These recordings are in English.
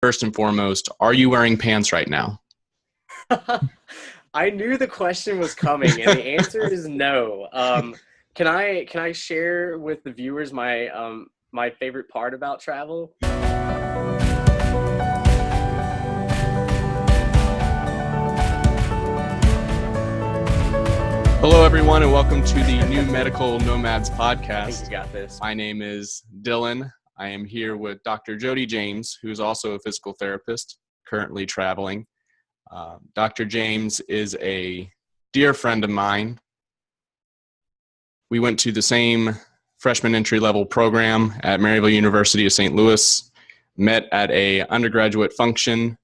First and foremost, are you wearing pants right now? I knew the question was coming, and the answer is no. Can I share with the viewers my favorite part about travel? Hello, everyone, and welcome to the New Medical Nomads I think you podcast. got this. My name is Dylan. I am here with Dr. Jodi James, who's also a physical therapist, currently traveling. Dr. James is a dear friend of mine. We went to the same freshman entry-level program at Maryville University of St. Louis, met at a undergraduate function,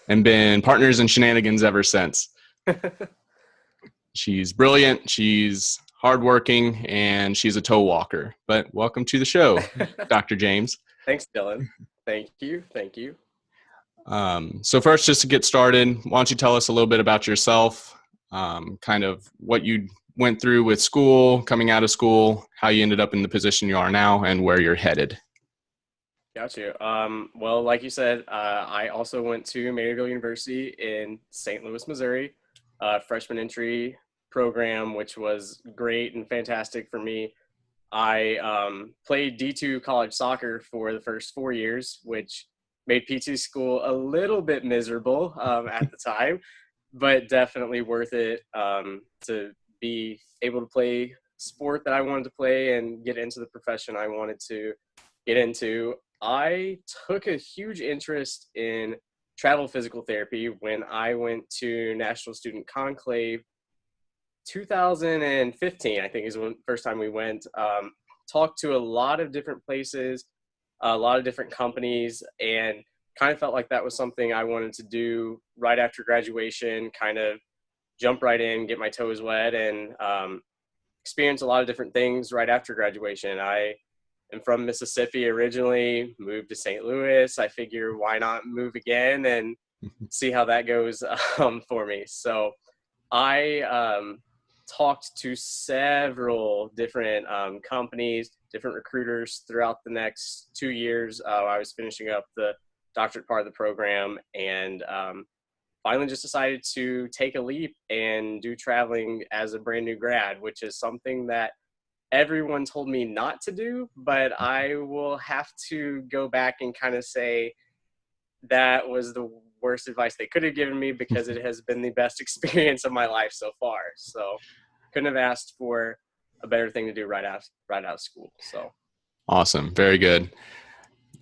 and been partners in shenanigans ever since. She's brilliant, she's hardworking, and she's a toe walker. But welcome to the show, Dr. James. Thanks, Dylan. Thank you. Thank you. So first, just to get started, why don't you tell us a little bit about yourself, kind of what you went through with school, coming out of school, how you ended up in the position you are now, and where you're headed. Got you. Well, like you said, I also went to Maryville University in St. Louis, Missouri, freshman entry program, which was great and fantastic for me. I played D2 college soccer for the first 4 years, which made PT school a little bit miserable at the time, but definitely worth it to be able to play sport that I wanted to play and get into the profession I wanted to get into. I took a huge interest in travel physical therapy when I went to National Student Conclave 2015, I think is when first time we went. Talked to a lot of different places, a lot of different companies, and kind of felt like that was something I wanted to do right after graduation, kind of jump right in, get my toes wet, and experience a lot of different things right after graduation. I am from Mississippi originally, moved to St. Louis. I figure why not move again and see how that goes for me. So I talked to several different companies, different recruiters throughout the next 2 years. I was finishing up the doctorate part of the program, and finally just decided to take a leap and do traveling as a brand new grad, which is something that everyone told me not to do, but I will have to go back and kind of say that was the worst advice they could have given me because it has been the best experience of my life so far. So couldn't have asked for a better thing to do right out of school. So Awesome. Very good.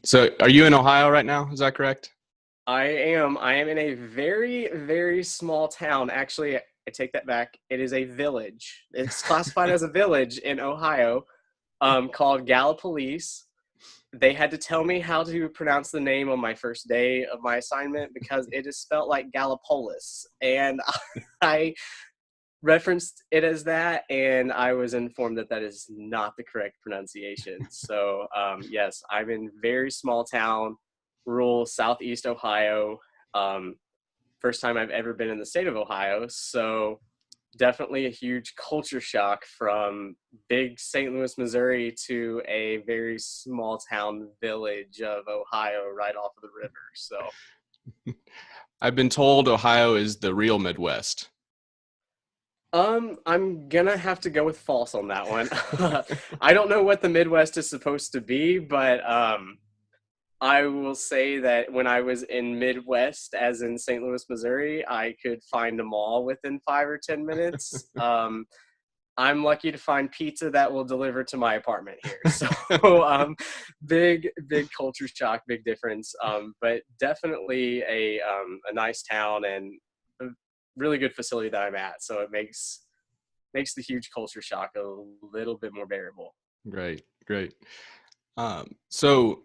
So are you in Ohio right now? Is that correct? I am in a very, very small town. Actually, I take that back. It is a village. It's classified as a village in Ohio, called Gallipolis. They had to tell me how to pronounce the name on my first day of my assignment because it is spelled like Gallipolis. And I referenced it as that, and I was informed that that is not the correct pronunciation. So, yes, I'm in very small town, rural Southeast Ohio. Um, First time I've ever been in the state of Ohio. So, definitely a huge culture shock from big St. Louis, Missouri to a very small town village of Ohio right off of the river. So I've been told Ohio is the real Midwest. I'm gonna have to go with false on that one. I don't know what the Midwest is supposed to be, but I will say that when I was in Midwest, as in St. Louis, Missouri, I could find a mall within 5 or 10 minutes. I'm lucky to find pizza that will deliver to my apartment here. So big culture shock, big difference. But definitely a nice town and a really good facility that I'm at. So it makes the huge culture shock a little bit more bearable. Great, great. So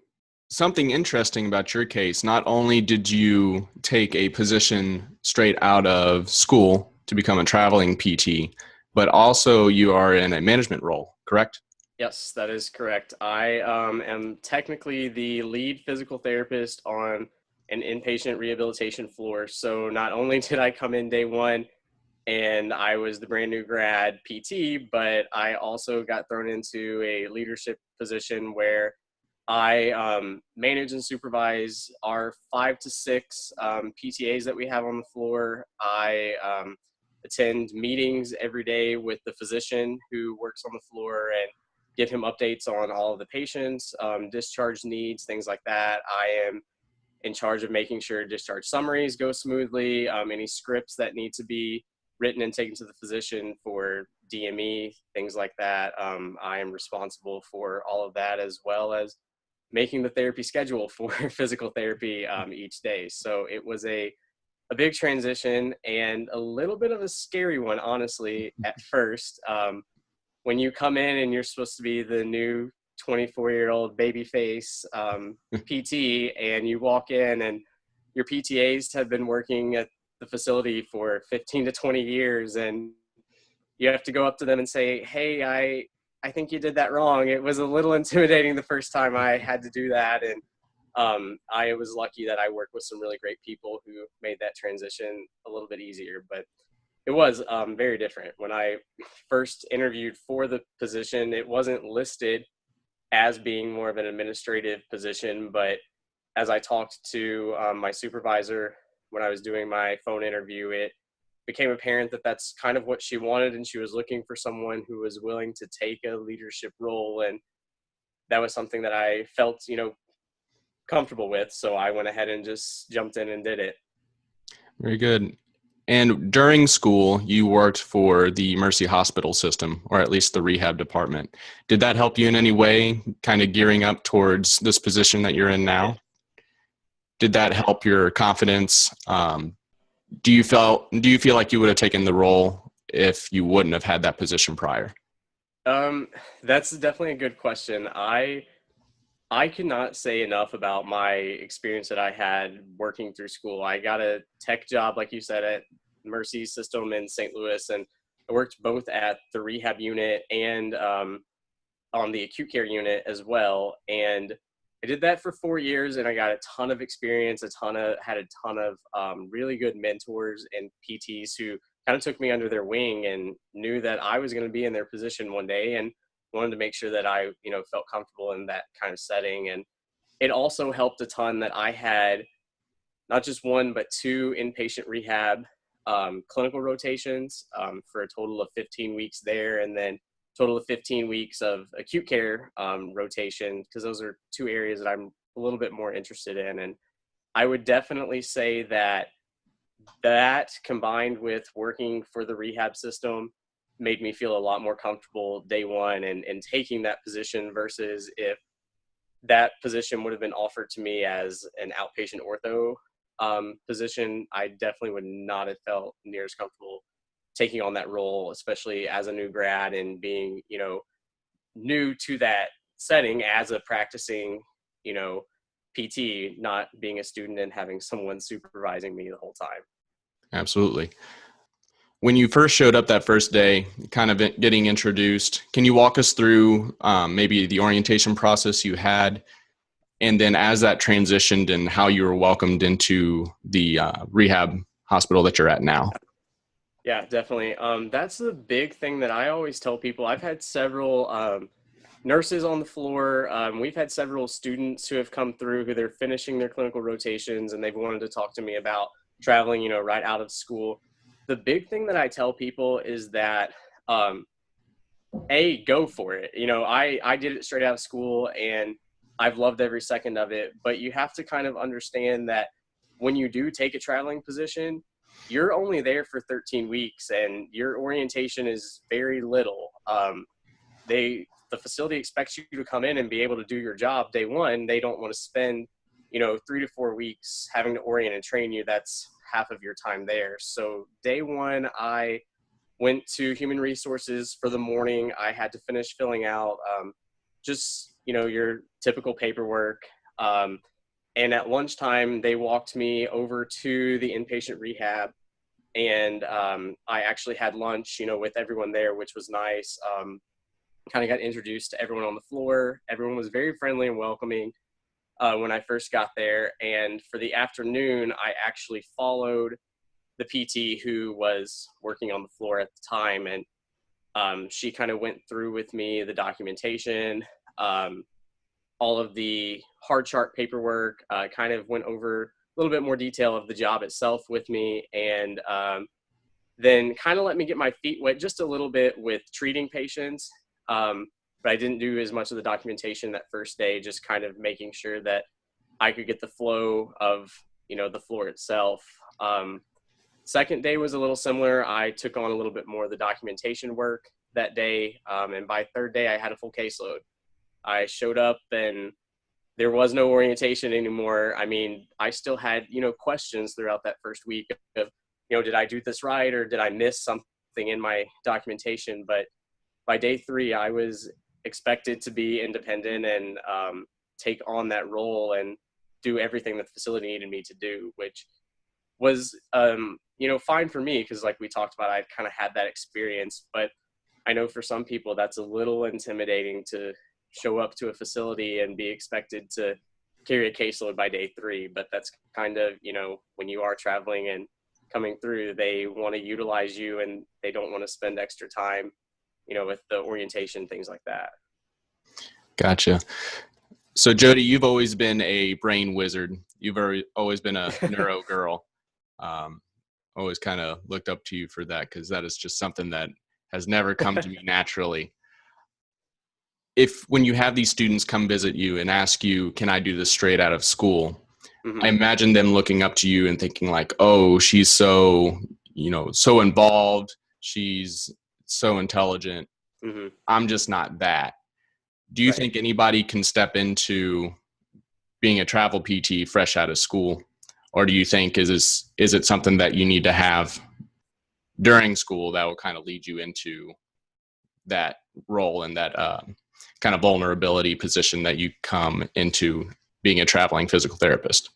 something interesting about your case, not only did you take a position straight out of school to become a traveling PT, but also you are in a management role, correct? Yes, that is correct. I am technically the lead physical therapist on an inpatient rehabilitation floor. So not only did I come in day one and I was the brand new grad PT, but I also got thrown into a leadership position where I manage and supervise our 5 to 6 PTAs that we have on the floor. I attend meetings every day with the physician who works on the floor and give him updates on all of the patients, discharge needs, things like that. I am in charge of making sure discharge summaries go smoothly, any scripts that need to be written and taken to the physician for DME, things like that. I am responsible for all of that, as well as making the therapy schedule for physical therapy each day. So it was a big transition and a little bit of a scary one, honestly, at first. When you come in and you're supposed to be the new 24-year-old baby face PT, and you walk in and your PTAs have been working at the facility for 15 to 20 years, and you have to go up to them and say, hey, I think you did that wrong. It was a little intimidating the first time I had to do that. And I was lucky that I worked with some really great people who made that transition a little bit easier, but it was very different. When I first interviewed for the position, it wasn't listed as being more of an administrative position, but as I talked to my supervisor when I was doing my phone interview, it became apparent that that's kind of what she wanted, and she was looking for someone who was willing to take a leadership role, and that was something that I felt, comfortable with. So I went ahead and just jumped in and did it. Very good. And during school, you worked for the Mercy Hospital system, or at least the rehab department. Did that help you in any way, kind of gearing up towards this position that you're in now? Did that help your confidence? Do you feel like you would have taken the role if you wouldn't have had that position prior? That's definitely a good question. I cannot say enough about my experience that I had working through school. I got a tech job, like you said, at Mercy System in St. Louis, and I worked both at the rehab unit and on the acute care unit as well. And I did that for 4 years, and I got a ton of experience, had a ton of really good mentors and PTs who kind of took me under their wing and knew that I was going to be in their position one day, and wanted to make sure that I, felt comfortable in that kind of setting. And it also helped a ton that I had not just 1, but 2 inpatient rehab clinical rotations for a total of 15 weeks there, and then total of 15 weeks of acute care rotation, because those are 2 areas that I'm a little bit more interested in. And I would definitely say that combined with working for the rehab system made me feel a lot more comfortable day one and taking that position, versus if that position would have been offered to me as an outpatient ortho position, I definitely would not have felt near as comfortable taking on that role, especially as a new grad and being, new to that setting as a practicing, PT, not being a student and having someone supervising me the whole time. Absolutely. When you first showed up that first day, kind of getting introduced, can you walk us through maybe the orientation process you had, and then as that transitioned and how you were welcomed into the rehab hospital that you're at now? Yeah, definitely. That's the big thing that I always tell people. I've had several nurses on the floor. We've had several students who have come through who they're finishing their clinical rotations, and they've wanted to talk to me about traveling, right out of school. The big thing that I tell people is that, go for it. I did it straight out of school, and I've loved every second of it, but you have to kind of understand that when you do take a traveling position, you're only there for 13 weeks and your orientation is very little. The facility expects you to come in and be able to do your job day one. They don't want to spend, 3 to 4 weeks having to orient and train you. That's half of your time there. So day one, I went to human resources for the morning. I had to finish filling out just, your typical paperwork. And at lunchtime, they walked me over to the inpatient rehab, and I actually had lunch, with everyone there, which was nice. Kind of got introduced to everyone on the floor. Everyone was very friendly and welcoming when I first got there. And for the afternoon, I actually followed the PT who was working on the floor at the time, and she kind of went through with me the documentation, all of the hard chart paperwork, kind of went over a little bit more detail of the job itself with me, and then kind of let me get my feet wet just a little bit with treating patients. But I didn't do as much of the documentation that first day, just kind of making sure that I could get the flow of, the floor itself. Second day was a little similar. I took on a little bit more of the documentation work that day. And by third day, I had a full caseload. I showed up and there was no orientation anymore. I mean, I still had, questions throughout that first week of, did I do this right, or did I miss something in my documentation? But by day 3, I was expected to be independent and take on that role and do everything that the facility needed me to do, which was, fine for me, because like we talked about, I kind of had that experience. But I know for some people that's a little intimidating to show up to a facility and be expected to carry a caseload by day 3. But that's kind of, when you are traveling and coming through, they want to utilize you and they don't want to spend extra time, with the orientation, things like that. Gotcha. So Jodi, you've always been a brain wizard. You've always been a neuro girl. Always kind of looked up to you for that, because that is just something that has never come to me naturally. When you have these students come visit you and ask you, can I do this straight out of school? Mm-hmm. I imagine them looking up to you and thinking like, oh, she's so, so involved. She's so intelligent. Mm-hmm. I'm just not that. Do you think anybody can step into being a travel PT fresh out of school? Or do you think is it something that you need to have during school that will kind of lead you into that role and that kind of vulnerability position that you come into being a traveling physical therapist?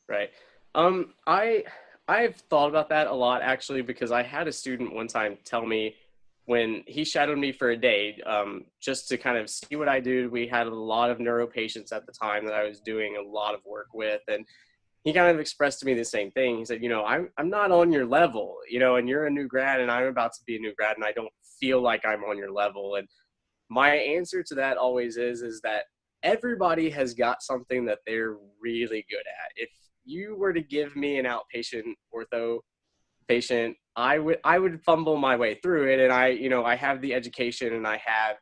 Right. I've thought about that a lot, actually, because I had a student one time tell me, when he shadowed me for a day, just to kind of see what I do. We had a lot of neuro patients at the time that I was doing a lot of work with, and he kind of expressed to me the same thing. He said, I'm not on your level, and you're a new grad and I'm about to be a new grad, and I don't feel like I'm on your level. And my answer to that always is that everybody has got something that they're really good at. If you were to give me an outpatient ortho patient, I would fumble my way through it. And I have the education, and I have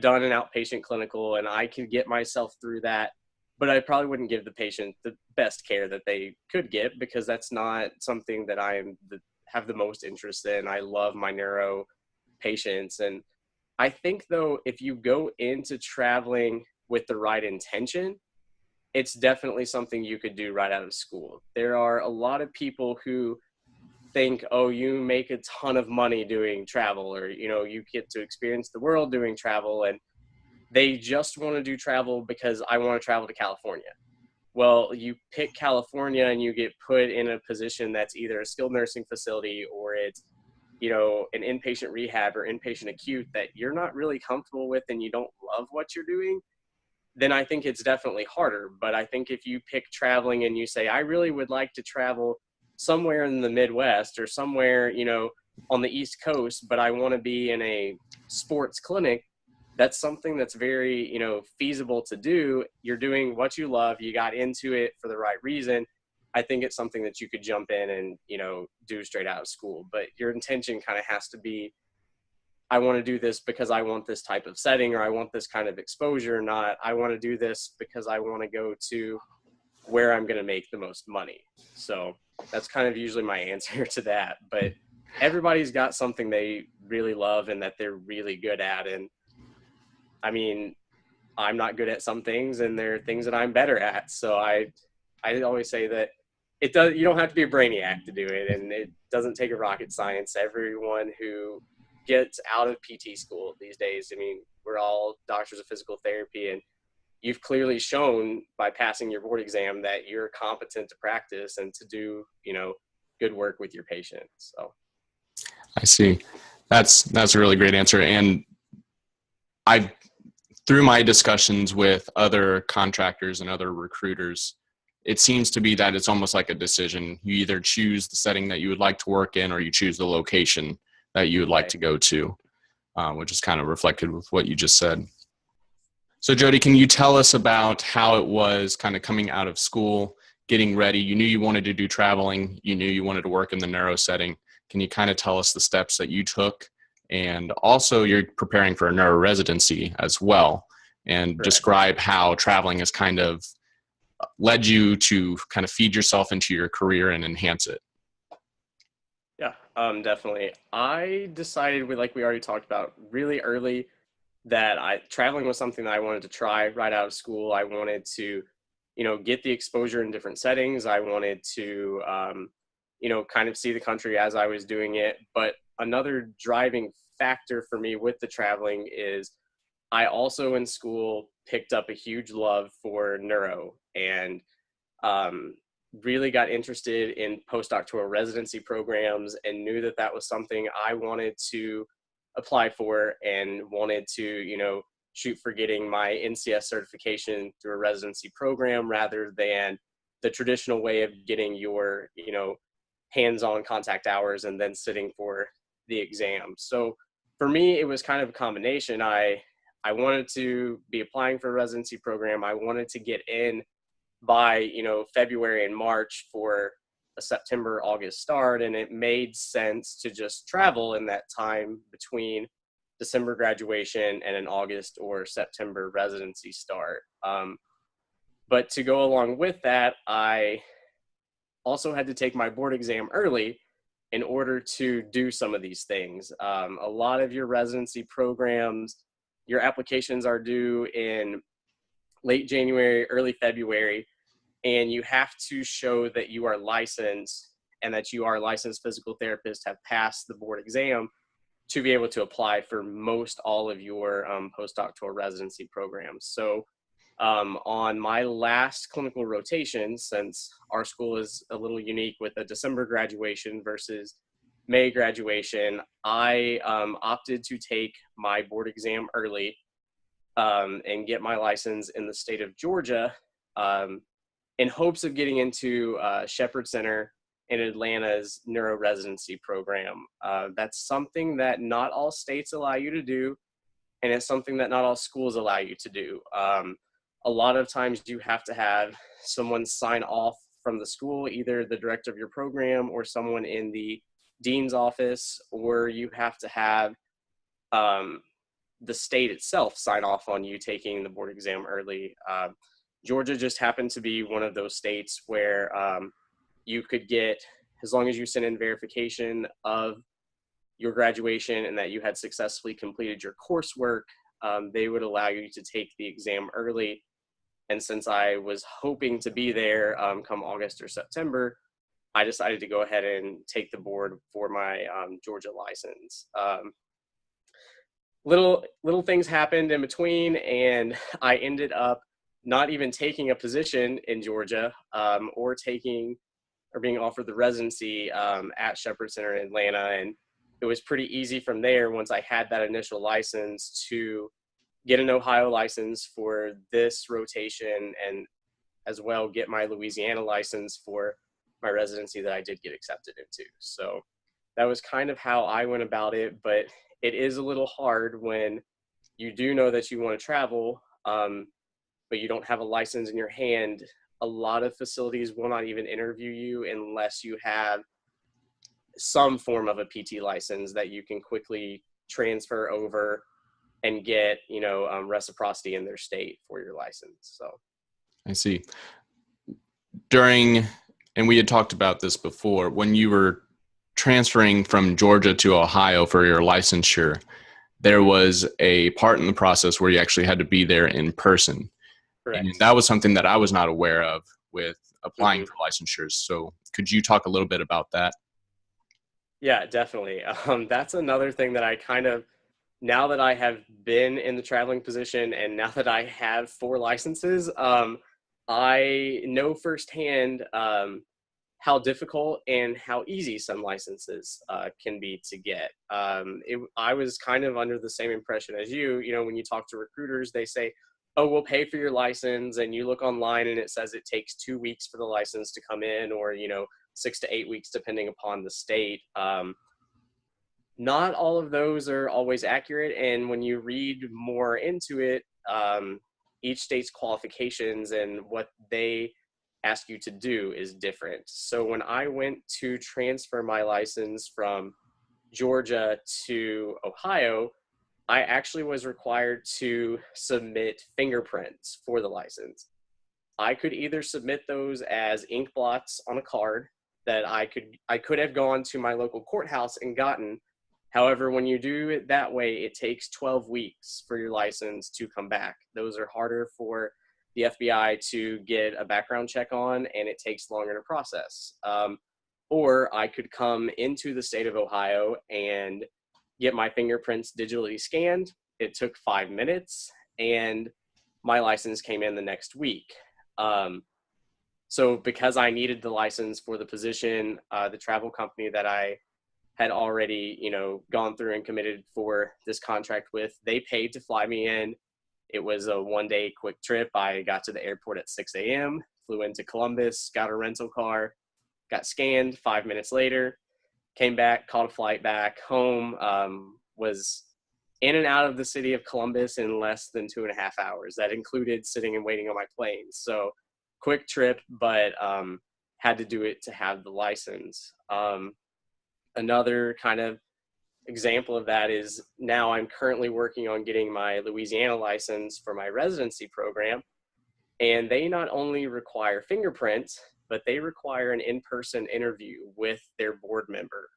done an outpatient clinical, and I can get myself through that. But I probably wouldn't give the patient the best care that they could get, because that's not something that have the most interest in. I love my neuro patients. And I think, though, if you go into traveling with the right intention, it's definitely something you could do right out of school. There are a lot of people who think, oh, you make a ton of money doing travel, or, you get to experience the world doing travel, and they just want to do travel because I want to travel to California. Well, you pick California and you get put in a position that's either a skilled nursing facility, or it's, an inpatient rehab or inpatient acute that you're not really comfortable with and you don't love what you're doing. Then I think it's definitely harder. But I think if you pick traveling and you say, I really would like to travel somewhere in the Midwest or somewhere, on the East Coast, but I want to be in a sports clinic, that's something that's very, feasible to do. You're doing what you love. You got into it for the right reason. I think it's something that you could jump in and, do straight out of school. But your intention kind of has to be, I want to do this because I want this type of setting, or I want this kind of exposure, not I want to do this because I want to go to where I'm going to make the most money. So that's kind of usually my answer to that. But everybody's got something they really love and that they're really good at. And I mean, I'm not good at some things, and there are things that I'm better at. So I always say that you don't have to be a brainiac to do it, and it doesn't take a rocket science. Everyone who gets out of PT school these days, I mean, we're all doctors of physical therapy, and you've clearly shown by passing your board exam that you're competent to practice and to do, good work with your patients. So I see. That's a really great answer. And through my discussions with other contractors and other recruiters, it seems to be that it's almost like a decision. You either choose the setting that you would like to work in, or you choose the location that you would like to go to, which is kind of reflected with what you just said. So Jodi, can you tell us about how it was kind of coming out of school, getting ready? You knew you wanted to do traveling. You knew you wanted to work in the neuro setting. Can you kind of tell us the steps that you took? And also you're preparing for a neuro residency as well, and Correct. describe how traveling has kind of led you to kind of feed yourself into your career and enhance it. Yeah, definitely. I decided, like we already talked about, really early that traveling was something that I wanted to try right out of school. I wanted to, get the exposure in different settings. I wanted to, kind of see the country as I was doing it. But another driving factor for me with the traveling is I also in school picked up a huge love for neuro and um, really got interested in postdoctoral residency programs and knew that that was something I wanted to apply for and wanted to, shoot for getting my NCS certification through a residency program rather than the traditional way of getting your, hands-on contact hours and then sitting for the exam. So for me, it was kind of a combination. I wanted to be applying for a residency program. I wanted to get in by February and March for a September August start, and it made sense to just travel in that time between December graduation and an August or September residency start. But to go along with that, I also had to take my board exam early in order to do some of these things. A lot of your residency programs, your applications are due in late January, early February, and you have to show that you are licensed and that you are a licensed physical therapist, have passed the board exam to be able to apply for most all of your postdoctoral residency programs. So on my last clinical rotation, since our school is a little unique with a December graduation versus May graduation, I opted to take my board exam early and get my license in the state of Georgia in hopes of getting into Shepherd Center in Atlanta's neuro residency program. That's something that not all states allow you to do, and it's something that not all schools allow you to do. A lot of times you have to have someone sign off from the school, either the director of your program or someone in the dean's office, or you have to have the state itself sign off on you taking the board exam early. Georgia just happened to be one of those states where you could get, as long as you sent in verification of your graduation and that you had successfully completed your coursework, they would allow you to take the exam early. And since I was hoping to be there come August or September, I decided to go ahead and take the board for my Georgia license. Little things happened in between, and I ended up not even taking a position in Georgia or being offered the residency at Shepherd Center in Atlanta. And it was pretty easy from there, once I had that initial license, to get an Ohio license for this rotation and as well get my Louisiana license for my residency that I did get accepted into. So that was kind of how I went about it, but it is a little hard when you do know that you want to travel, but you don't have a license in your hand. A lot of facilities will not even interview you unless you have some form of a PT license that you can quickly transfer over and get, reciprocity in their state for your license. So I see. And we had talked about this before, when you were transferring from Georgia to Ohio for your licensure, there was a part in the process where you actually had to be there in person. correct. And that was something that I was not aware of with applying Mhm. for licensures. So could you talk a little bit about that? Yeah, definitely. That's another thing that I kind of, now that I have been in the traveling position and now that I have 4 licenses, I know firsthand how difficult and how easy some licenses can be to get. I was kind of under the same impression as you. When you talk to recruiters, they say, oh, we'll pay for your license. And you look online and it says it takes 2 weeks for the license to come in, or, 6 to 8 weeks, depending upon the state. Not all of those are always accurate. And when you read more into it, each state's qualifications and what they ask you to do is different. So when I went to transfer my license from Georgia to Ohio, I actually was required to submit fingerprints for the license. I could either submit those as ink blots on a card that I could have gone to my local courthouse and gotten. However, when you do it that way, it takes 12 weeks for your license to come back. Those are harder for the FBI to get a background check on, and it takes longer to process. Or I could come into the state of Ohio and get my fingerprints digitally scanned. It took 5 minutes, and my license came in the next week. So because I needed the license for the position, the travel company that I had already, gone through and committed for this contract with, they paid to fly me in. It was a 1-day quick trip. I got to the airport at 6 a.m., flew into Columbus, got a rental car, got scanned. 5 minutes later, came back, caught a flight back home, was in and out of the city of Columbus in less than 2.5 hours. That included sitting and waiting on my plane. So quick trip, but had to do it to have the license. Another kind of example of that is now I'm currently working on getting my Louisiana license for my residency program. And they not only require fingerprints, but they require an in-person interview with their board member.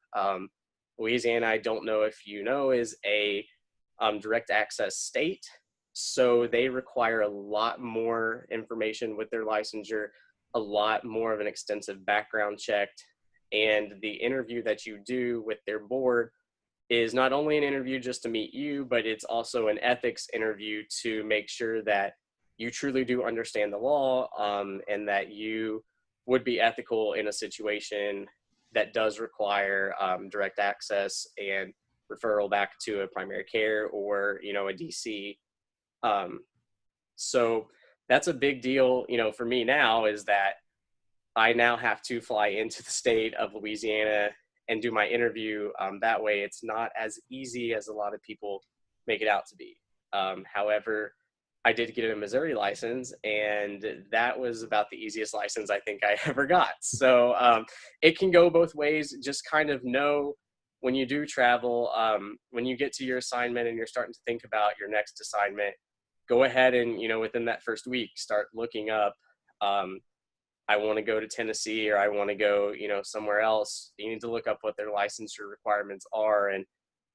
Louisiana, I don't know if you know, is a direct access state. So they require a lot more information with their licensure, a lot more of an extensive background check. And the interview that you do with their board is not only an interview just to meet you, but it's also an ethics interview to make sure that you truly do understand the law, and that you would be ethical in a situation that does require direct access and referral back to a primary care or, a DC. So that's a big deal, for me now, is that I now have to fly into the state of Louisiana and do my interview. That way it's not as easy as a lot of people make it out to be. However, I did get a Missouri license, and that was about the easiest license I think I ever got. So it can go both ways. Just kind of know when you do travel, when you get to your assignment and you're starting to think about your next assignment, go ahead and, within that first week, start looking up, I want to go to Tennessee, or I want to go, somewhere else. You need to look up what their licensure requirements are and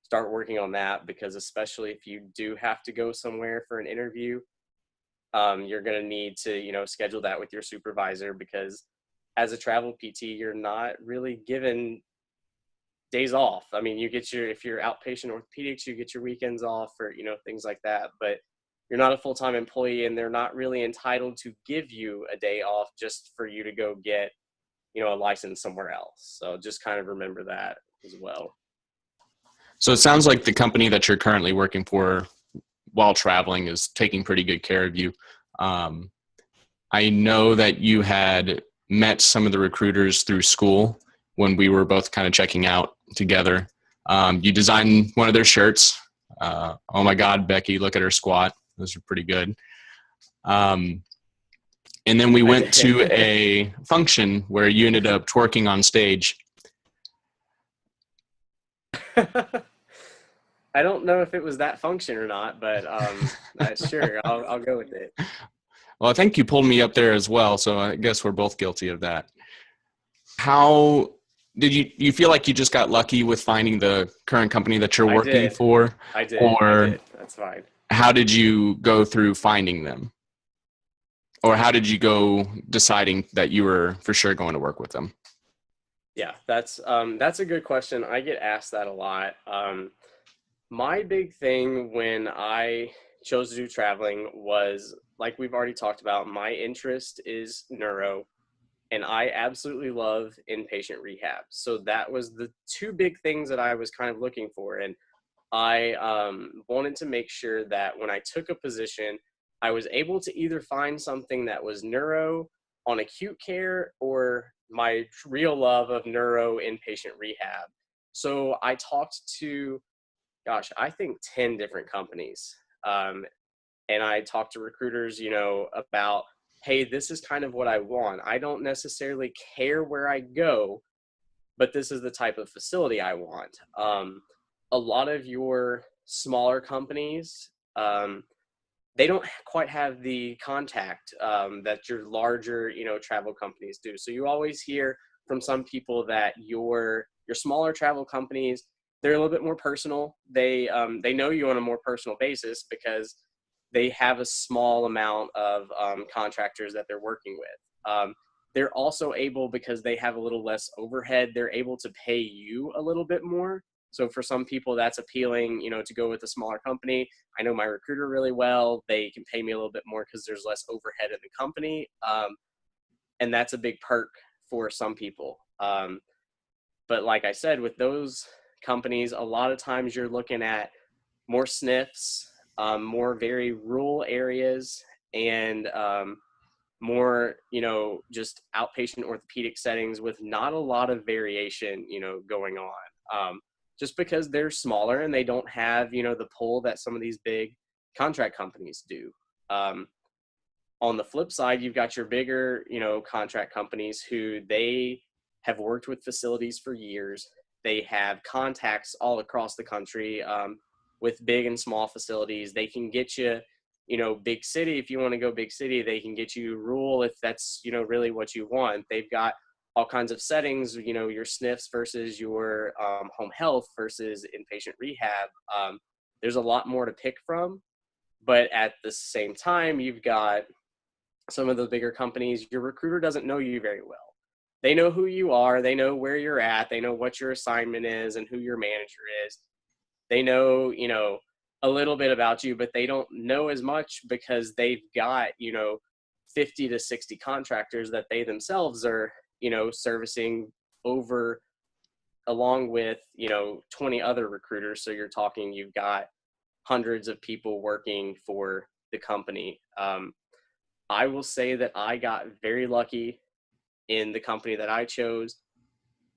start working on that, because especially if you do have to go somewhere for an interview, you're going to need to, schedule that with your supervisor, because as a travel PT, you're not really given days off. I mean, if you're outpatient orthopedics, you get your weekends off, or, things like that, but you're not a full-time employee, and they're not really entitled to give you a day off just for you to go get, a license somewhere else. So just kind of remember that as well. So it sounds like the company that you're currently working for while traveling is taking pretty good care of you. I know that you had met some of the recruiters through school when we were both kind of checking out together. You designed one of their shirts. Oh my God, Becky, look at her squat. Those are pretty good. And then we went to a function where you ended up twerking on stage. I don't know if it was that function or not, but sure, I'll go with it. Well, I think you pulled me up there as well, so I guess we're both guilty of that. How did you feel like you just got lucky with finding the current company that you're working for? I did. That's fine. How did you go through finding them? Or how did you go deciding that you were for sure going to work with them? Yeah, that's a good question. I get asked that a lot. My big thing when I chose to do traveling was, like we've already talked about, my interest is neuro, and I absolutely love inpatient rehab. So that was the two big things that I was kind of looking for. And I wanted to make sure that when I took a position, I was able to either find something that was neuro on acute care, or my real love of neuro inpatient rehab. So I talked to, I think 10 different companies. and I talk to recruiters, about, hey, this is kind of what I want. I don't necessarily care where I go, but this is the type of facility I want. A lot of your smaller companies, they don't quite have the contact that your larger, travel companies do. So you always hear from some people that your smaller travel companies, they're a little bit more personal. They know you on a more personal basis because they have a small amount of contractors that they're working with. They're also able, because they have a little less overhead, they're able to pay you a little bit more. So for some people that's appealing, to go with a smaller company. I know my recruiter really well. They can pay me a little bit more because there's less overhead in the company. And that's a big perk for some people. But like I said, with those companies, a lot of times you're looking at more SNFs, more very rural areas, and more, just outpatient orthopedic settings with not a lot of variation, going on. Just because they're smaller and they don't have, the pull that some of these big contract companies do. On the flip side, you've got your bigger, contract companies who they have worked with facilities for years. They have contacts all across the country with big and small facilities. They can get you, big city. If you want to go big city, they can get you rural if that's, really what you want. They've got all kinds of settings, your SNFs versus your home health versus inpatient rehab. There's a lot more to pick from, but at the same time, you've got some of the bigger companies, your recruiter doesn't know you very well. They know who you are. They know where you're at. They know what your assignment is and who your manager is. They know, a little bit about you, but they don't know as much because they've got, 50 to 60 contractors that they themselves are, servicing over, along with, 20 other recruiters. So you're talking, you've got hundreds of people working for the company. I will say that I got very lucky in the company that I chose,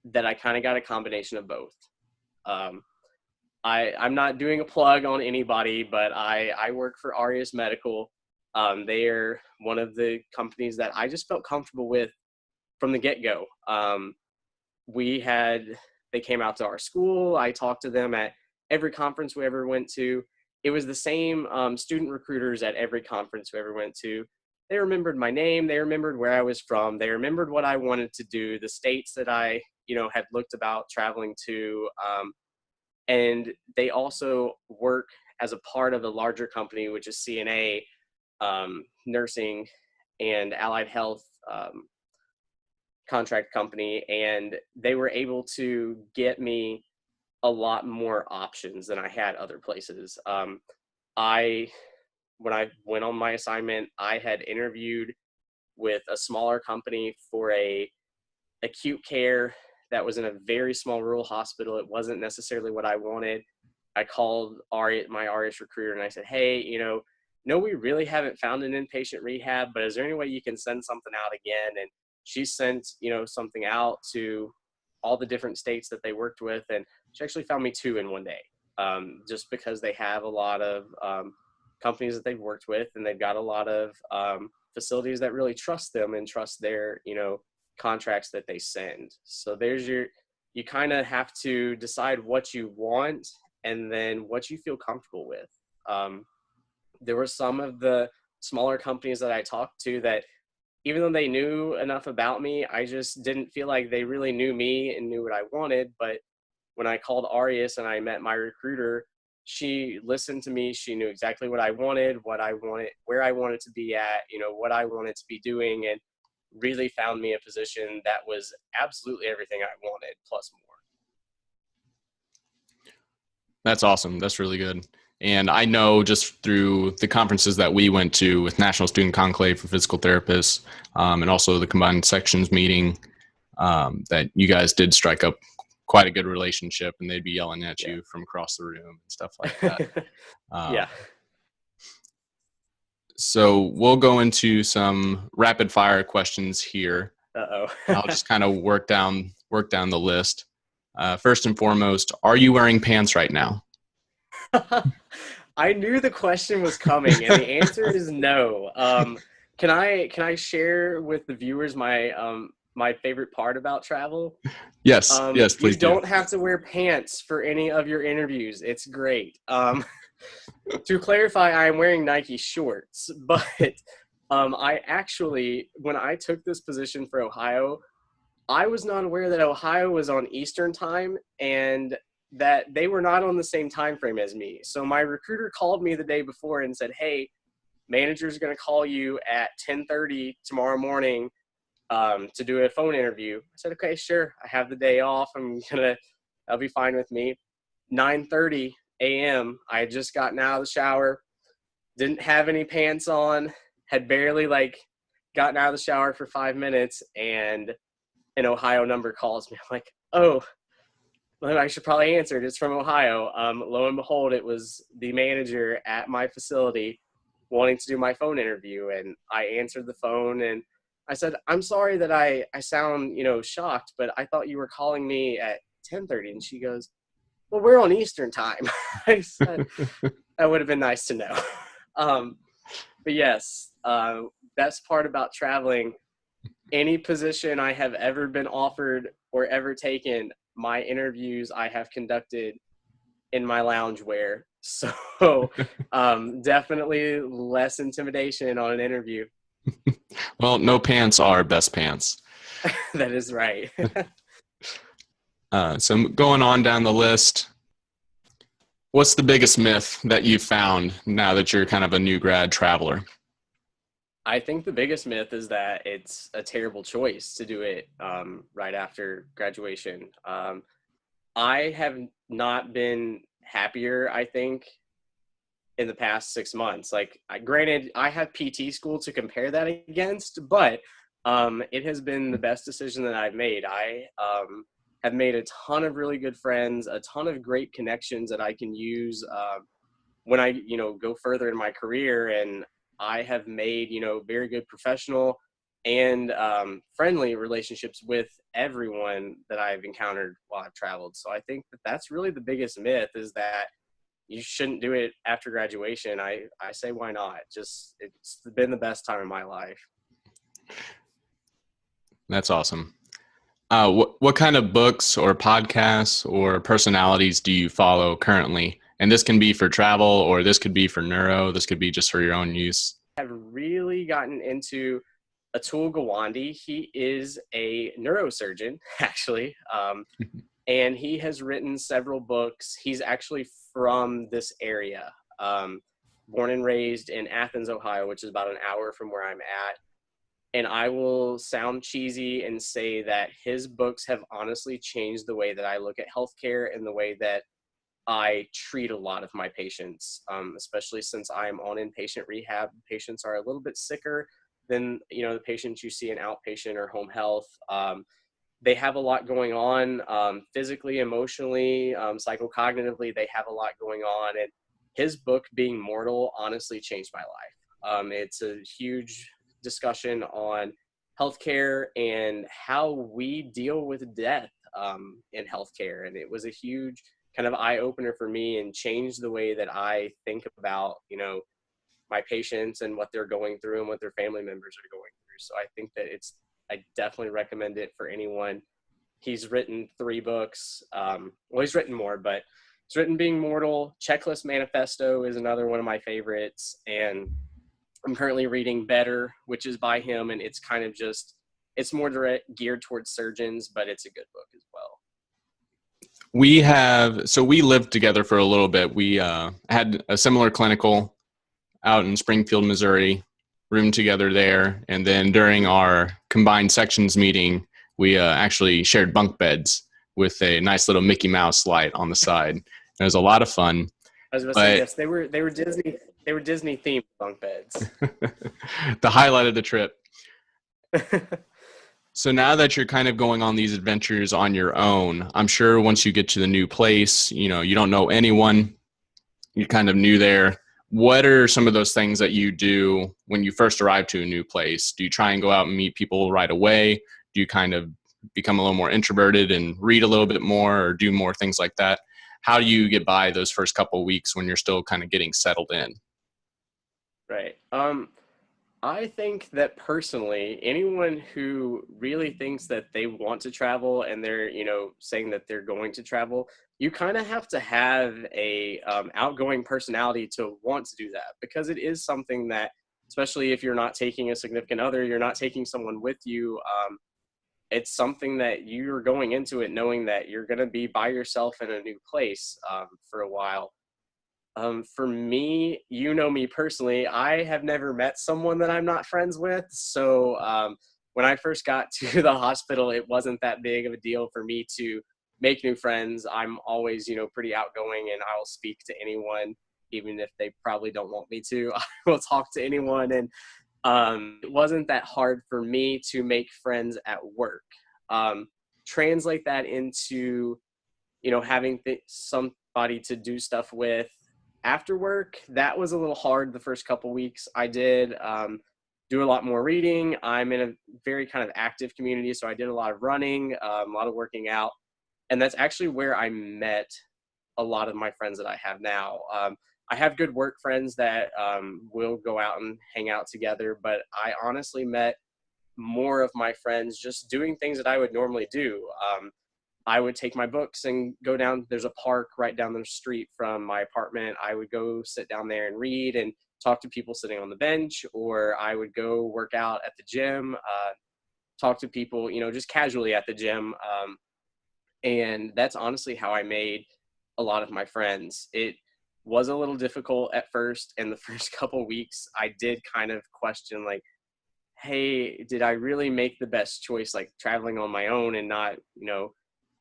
that I kind of got a combination of both. I'm not doing a plug on anybody, but I work for Arias Medical. They are one of the companies that I just felt comfortable with from the get-go. They came out to our school. I talked to them at every conference we ever went to. It was the same student recruiters at every conference we ever went to. They remembered my name. They remembered where I was from. They remembered what I wanted to do, the states that I, had looked about traveling to. And they also work as a part of a larger company, which is CNA, nursing and allied health contract company. And they were able to get me a lot more options than I had other places. When I went on my assignment, I had interviewed with a smaller company for a acute care that was in a very small rural hospital. It wasn't necessarily what I wanted. I called my Arias recruiter and I said, hey, no, we really haven't found an inpatient rehab, but is there any way you can send something out again? And she sent, something out to all the different states that they worked with. And she actually found me 2 in one day, just because they have a lot of companies that they've worked with, and they've got a lot of facilities that really trust them and trust their, contracts that they send. So you kind of have to decide what you want and then what you feel comfortable with. There were some of the smaller companies that I talked to that, even though they knew enough about me, I just didn't feel like they really knew me and knew what I wanted. But when I called Arias and I met my recruiter, she listened to me. She knew exactly what I wanted, where I wanted to be at, what I wanted to be doing, and really found me a position that was absolutely everything I wanted, plus more. That's awesome. That's really good. And I know just through the conferences that we went to with National Student Conclave for Physical Therapists, and also the Combined Sections meeting, that you guys did strike up quite a good relationship, and they'd be yelling at you from across the room and stuff like that. Yeah. So we'll go into some rapid fire questions here. Uh-oh. I'll just kind of work down the list. First and foremost, are you wearing pants right now? I knew the question was coming, and the answer is no. Can I share with the viewers my favorite part about travel? Yes, yes, You please do. don't have to wear pants for any of your interviews. It's great. To clarify, I am wearing Nike shorts, but I actually, when I took this position for Ohio, I was not aware that Ohio was on Eastern time and that they were not on the same time frame as me. So my recruiter called me the day before and said, "Hey, manager's going to call you at 10:30 tomorrow morning to do a phone interview." I said, "Okay, sure. I have the day off. That'll be fine with me." 9:30 a.m. I had just gotten out of the shower, didn't have any pants on, had barely gotten out of the shower for 5 minutes, and an Ohio number calls me. I'm like, "Oh, well, I should probably answer it. It's from Ohio." Lo and behold, it was the manager at my facility wanting to do my phone interview. And I answered the phone and I said, "I'm sorry that I sound, shocked, but I thought you were calling me at 10:30. And she goes, "Well, we're on Eastern time." I said, "That would have been nice to know." But yes, best part about traveling, any position I have ever been offered or ever taken, my interviews I have conducted in my loungewear. So definitely less intimidation on an interview. Well, no pants are best pants. That is right. So going on down the list, what's the biggest myth that you've found now that you're kind of a new grad traveler? I think the biggest myth is that it's a terrible choice to do it right after graduation. I have not been happier, I think, in the past 6 months. Granted, I have PT school to compare that against, but it has been the best decision that I've made. I have made a ton of really good friends, a ton of great connections that I can use when I, go further in my career. And I have made, very good professional and friendly relationships with everyone that I've encountered while I've traveled. So I think that that's really the biggest myth, is that you shouldn't do it after graduation. I say, why not? Just, it's been the best time of my life. That's awesome. What kind of books or podcasts or personalities do you follow currently? And this can be for travel, or this could be for neuro. This could be just for your own use. I've really gotten into Atul Gawande. He is a neurosurgeon, actually, and he has written several books. He's actually from this area, born and raised in Athens, Ohio, which is about an hour from where I'm at. And I will sound cheesy and say that his books have honestly changed the way that I look at healthcare and the way that I treat a lot of my patients, especially since I'm on inpatient rehab. Patients are a little bit sicker than, the patients you see in outpatient or home health. They have a lot going on, physically, emotionally, psychocognitively. They have a lot going on. And his book, Being Mortal, honestly changed my life. It's a huge discussion on healthcare and how we deal with death in healthcare. And it was a huge kind of eye opener for me and changed the way that I think about, my patients and what they're going through and what their family members are going through. So I think that I definitely recommend it for anyone. He's written 3 books. Well, he's written more, but he's written Being Mortal. Checklist Manifesto is another one of my favorites. And I'm currently reading Better, which is by him. And it's kind of it's more geared towards surgeons, but it's a good book as well. We lived together for a little bit. We had a similar clinical out in Springfield, Missouri, roomed together there. And then during our combined sections meeting, we actually shared bunk beds with a nice little Mickey Mouse light on the side. It was a lot of fun. I was going to say, yes, they were Disney themed bunk beds. The highlight of the trip. So now that you're kind of going on these adventures on your own, I'm sure once you get to the new place, you don't know anyone, you're kind of new there. What are some of those things that you do when you first arrive to a new place? Do you try and go out and meet people right away? Do you kind of become a little more introverted and read a little bit more or do more things like that? how do you get by those first couple of weeks when you're still kind of getting settled in? Right. I think that personally, anyone who really thinks that they want to travel and they're, saying that they're going to travel, you kind of have to have a outgoing personality to want to do that, because it is something that, especially if you're not taking a significant other, you're not taking someone with you. It's something that you're going into it knowing that you're going to be by yourself in a new place for a while. For me, me personally, I have never met someone that I'm not friends with. So when I first got to the hospital, it wasn't that big of a deal for me to make new friends. I'm always, pretty outgoing, and I'll speak to anyone, even if they probably don't want me to. I will talk to anyone. And it wasn't that hard for me to make friends at work. Translate that into, having somebody to do stuff with after work. That was a little hard the first couple weeks. I did do a lot more reading. I'm in a very kind of active community, so I did a lot of running, a lot of working out, and that's actually where I met a lot of my friends that I have now. I have good work friends that will go out and hang out together, but I honestly met more of my friends just doing things that I would normally do. I would take my books and go down. There's a park right down the street from my apartment. I would go sit down there and read and talk to people sitting on the bench, or I would go work out at the gym, talk to people, just casually at the gym. And that's honestly how I made a lot of my friends. It was a little difficult at first. And the first couple weeks, I did kind of question, like, hey, did I really make the best choice, like traveling on my own and not,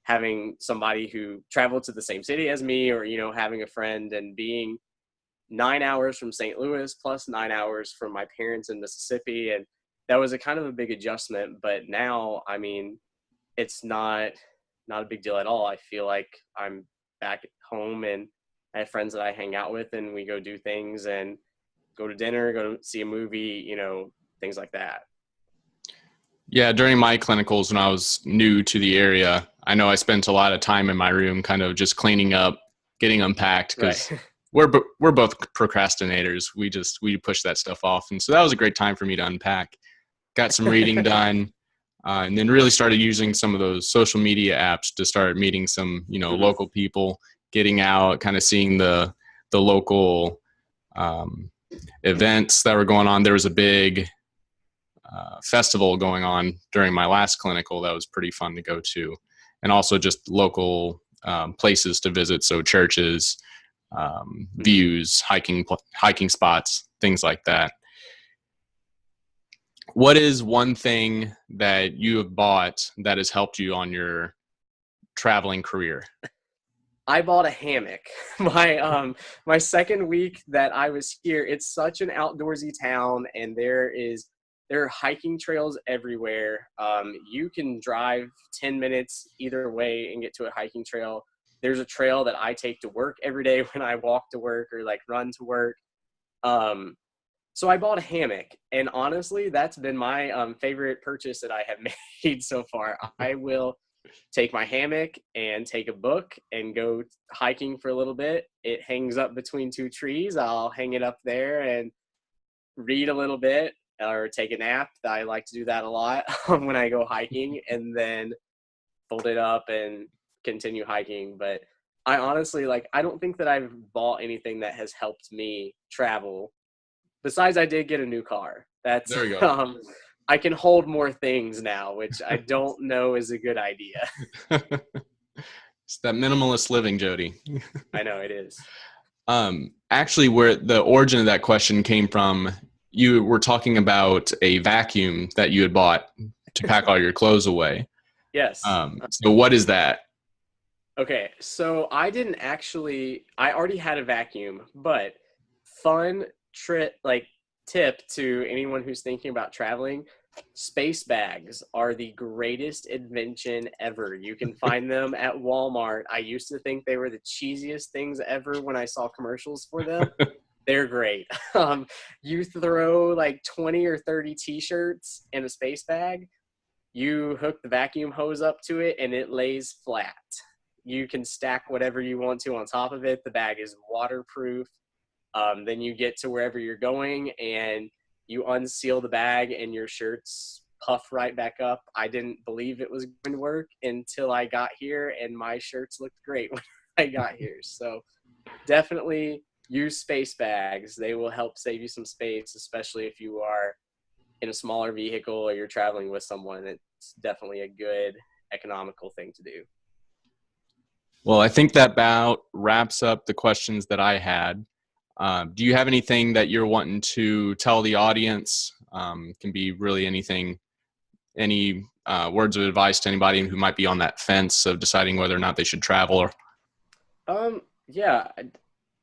having somebody who traveled to the same city as me, or, having a friend, and being 9 hours from St. Louis plus 9 hours from my parents in Mississippi. And that was a kind of a big adjustment. But now, I mean, it's not a big deal at all. I feel like I'm back at home, and I have friends that I hang out with, and we go do things and go to dinner, go to see a movie, things like that. Yeah, during my clinicals when I was new to the area, I know I spent a lot of time in my room kind of just cleaning up, getting unpacked, because Right. we're both procrastinators. We push that stuff off. And so that was a great time for me to unpack. Got some reading done, and then really started using some of those social media apps to start meeting some, Mhm. local people, getting out, kind of seeing the local events that were going on. There was a big festival going on during my last clinical that was pretty fun to go to, and also just local places to visit, so churches, views, hiking spots, things like that. What is one thing that you have bought that has helped you on your traveling career? I bought a hammock. My second week that I was here, it's such an outdoorsy town, and there are hiking trails everywhere. You can drive 10 minutes either way and get to a hiking trail. There's a trail that I take to work every day when I walk to work or like run to work. So I bought a hammock, and honestly, that's been my favorite purchase that I have made so far. I will take my hammock and take a book and go hiking for a little bit. It hangs up between two trees. I'll hang it up there and read a little bit or take a nap. I like to do that a lot when I go hiking, and then fold it up and continue hiking. But I honestly, I don't think that I've bought anything that has helped me travel. Besides, I did get a new car. That's There you go. I can hold more things now, which I don't know is a good idea. It's that minimalist living, Jodi. I know it is. Actually, where the origin of that question came from, you were talking about a vacuum that you had bought to pack all your clothes away. Yes. So what is that? Okay, so I already had a vacuum, but fun tip to anyone who's thinking about traveling, space bags are the greatest invention ever. You can find them at Walmart. I used to think they were the cheesiest things ever when I saw commercials for them. They're great. You throw like 20 or 30 t-shirts in a space bag, you hook the vacuum hose up to it, and it lays flat. You can stack whatever you want to on top of it. The bag is waterproof. Then you get to wherever you're going and you unseal the bag and your shirts puff right back up. I didn't believe it was going to work until I got here, and my shirts looked great when I got here. So definitely use space bags. They will help save you some space, especially if you are in a smaller vehicle or you're traveling with someone. It's definitely a good economical thing to do. Well, I think that about wraps up the questions that I had. Do you have anything that you're wanting to tell the audience? Can be really anything, any words of advice to anybody who might be on that fence of deciding whether or not they should travel? Or Yeah,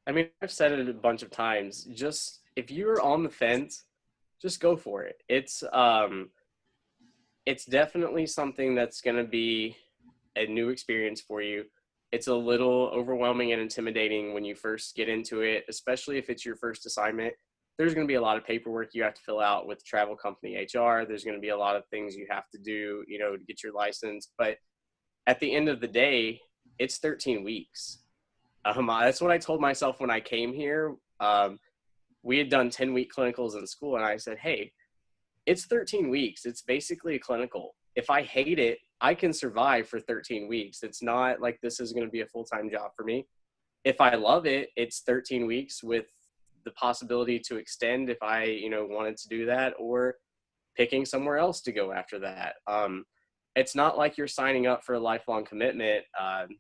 I mean, I've said it a bunch of times. Just if you're on the fence, just go for it. It's definitely something that's going to be a new experience for you. It's a little overwhelming and intimidating when you first get into it, especially if it's your first assignment. There's going to be a lot of paperwork you have to fill out with travel company HR. There's going to be a lot of things you have to do, to get your license. But at the end of the day, it's 13 weeks. That's what I told myself when I came here. We had done 10-week clinicals in school, and I said, hey, it's 13 weeks. It's basically a clinical. If I hate it, I can survive for 13 weeks. It's not like this is going to be a full-time job for me. If I love it, it's 13 weeks with the possibility to extend if I, wanted to do that, or picking somewhere else to go after that. It's not like you're signing up for a lifelong commitment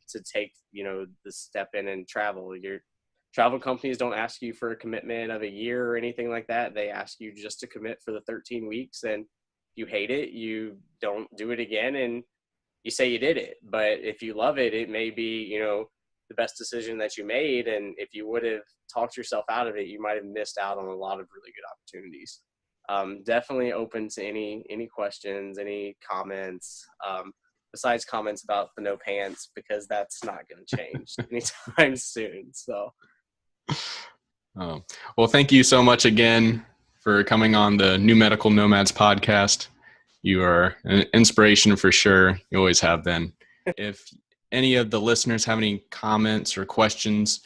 to take, the step in and travel. Your travel companies don't ask you for a commitment of a year or anything like that. They ask you just to commit for the 13 weeks. And if you hate it, you don't do it again, and you say you did it. But if you love it, it may be, the best decision that you made. And if you would have talked yourself out of it, you might have missed out on a lot of really good opportunities. Definitely open to any questions, any comments, besides comments about the no pants, because that's not going to change anytime soon. So, well, thank you so much again for coming on the New Medical Nomads podcast. You are an inspiration for sure. You always have been. If any of the listeners have any comments or questions,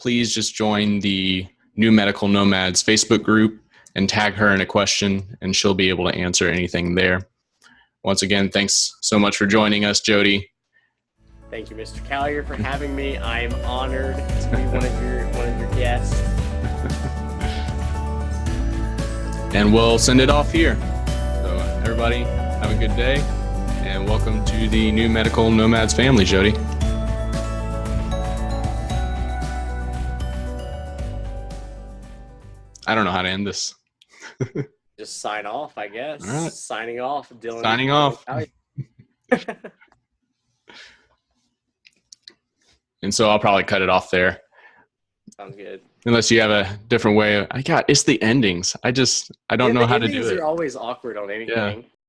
please just join the New Medical Nomads Facebook group and tag her in a question, and she'll be able to answer anything there. Once again, thanks so much for joining us, Jodi. Thank you, Mr. Callier, for having me. I am honored to be one of your guests. And we'll send it off here. So everybody, have a good day, and welcome to the New Medical Nomads family, Jodi. I don't know how to end this. Just sign off, I guess. All right. Signing off, Dylan. Signing off. And so I'll probably cut it off there. Sounds good. Unless you have a different way. It's the endings. I don't know how to do it. Endings are always awkward on anything. Yeah.